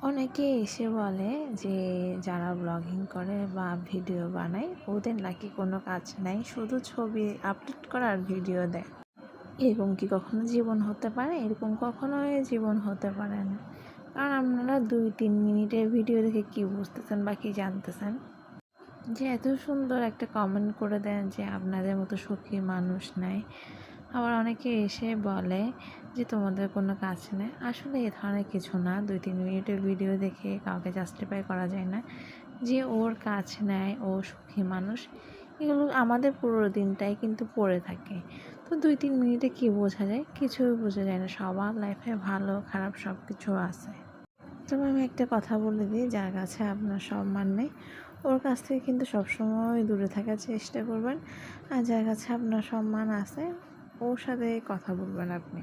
অনেকে এসে বলে যে যারা ব্লগিং করে বা ভিডিও বানায় ওদের নাকি কোনো কাজ নাই, শুধু ছবি আপলোড করা আর ভিডিও দেয়। এরকম কি কখনো জীবন হতে পারে? এরকম কখনোই জীবন হতে পারে না। কারণ আপনারা 2-3 মিনিটের ভিডিও দেখে কি বুঝতেছেন বা কি জানতেছেন যে এত সুন্দর একটা কমেন্ট করে দেন যে আপনাদের মতো সুখী মানুষ নাই। আবার অনেকে এসে বলে যে তোমাদের কোনো কাজ নেই। আসলে এ ধরনের কিছু না। 2-3 মিনিটের ভিডিও দেখে কাউকে জাস্টিফাই করা যায় না যে ওর কাজ নেয়, ও সুখী মানুষ। এগুলো আমাদের পুরো দিনটাই কিন্তু পড়ে থাকে। তো 2-3 মিনিটে কী বোঝা যায়? কিছুই বোঝা যায় না। সবার লাইফে ভালো খারাপ সব কিছু আছে। তবে আমি একটা কথা বলে দিই, যার কাছে আপনার সম্মান নেই ওর কাছ থেকে কিন্তু সবসময় দূরে থাকার চেষ্টা করবেন। আর যার কাছে আপনার সম্মান আছে ওর সাথে কথা বলবেন আপনি,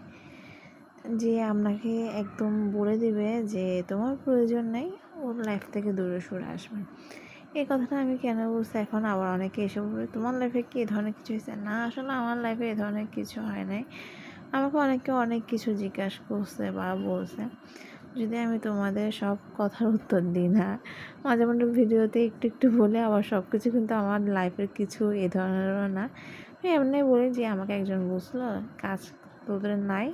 যে আপনাকে একদম বলে দিবে যে তোমার প্রয়োজন নেই, ওর লাইফ থেকে দূরে সরে আসবেন। এই কথাটা আমি কেন বলছি, এখন আবার অনেকে এসে বলবে তোমার লাইফে কি এ ধরনের কিছু হয়েছে? না, আসলে আমার লাইফে এ ধরনের কিছু হয় নাই। আমাকে অনেকে অনেক কিছু জিজ্ঞাসা করছে বা বলছে, যদি আমি তোমাদের সব কথার উত্তর দিই না, মাঝে মাঝে ভিডিওতে একটু একটু বলে আবার সব কিছু কিন্তু আমার লাইফের কিছু এ ধরনেরও না। আমি এমনি বলি যে আমাকে একজন বুঝলো কাজ তোদের নাই।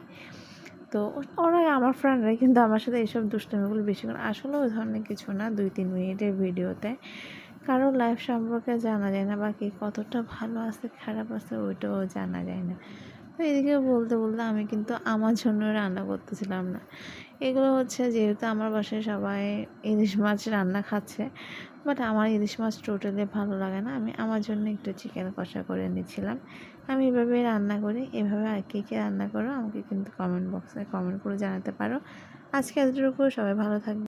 তো ওরা আমার ফ্রেন্ডরা কিন্তু আমার সাথে এইসব দুষ্টামিগুলো বেশি করে। আসলে ওই ধরনের কিছু না। 2-3 মিনিটের ভিডিওতে কারোর লাইফ সম্পর্কে জানা যায় না, বা কে কতটা ভালো আছে খারাপ আছে ওইটাও জানা যায় না। তো এদিকে বলতে বলতে আমি কিন্তু আমার জন্য রান্না করতেছিলাম না। এগুলো হচ্ছে যেহেতু আমার বাসায় সবাই ইলিশ মাছ রান্না খাচ্ছে, বাট আমার ইলিশ মাছ টোটালি ভালো লাগে না। আমি আমার জন্য একটু চিকেন কষা করে নিচ্ছিলাম। আমি এভাবেই রান্না করি। এভাবে আর কে কে রান্না করো আমাকে কিন্তু কমেন্ট বক্সে কমেন্ট করে জানাতে পারো। আজকে এতটুকু, সবাই ভালো থাকবে।